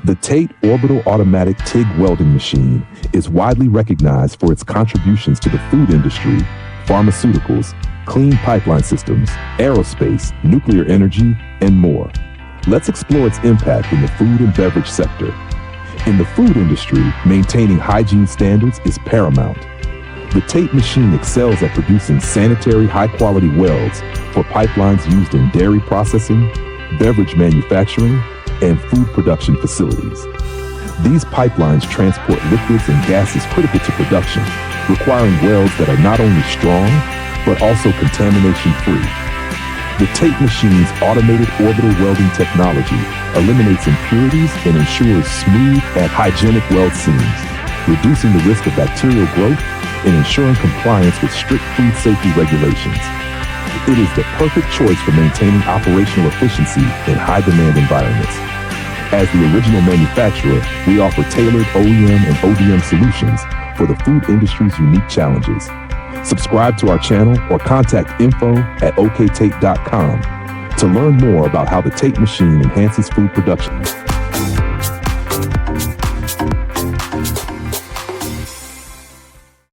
The TATE Orbital Automatic TIG Welding Machine is widely recognized for its contributions to the food industry, pharmaceuticals, clean pipeline systems, aerospace, nuclear energy, and more. Let's explore its impact in the food and beverage sector. In the food industry, maintaining hygiene standards is paramount. The TATE machine excels at producing sanitary, high-quality welds for pipelines used in dairy processing, beverage manufacturing, and food production facilities. These pipelines transport liquids and gases critical to production, requiring welds that are not only strong, but also contamination-free. The TATE machine's automated orbital welding technology eliminates impurities and ensures smooth and hygienic weld seams, reducing the risk of bacterial growth and ensuring compliance with strict food safety regulations. It is the perfect choice for maintaining operational efficiency in high-demand environments. As the original manufacturer, we offer tailored OEM and ODM solutions for the food industry's unique challenges. Subscribe to our channel or contact info@oktate.com to learn more about how the TATE machine enhances food production.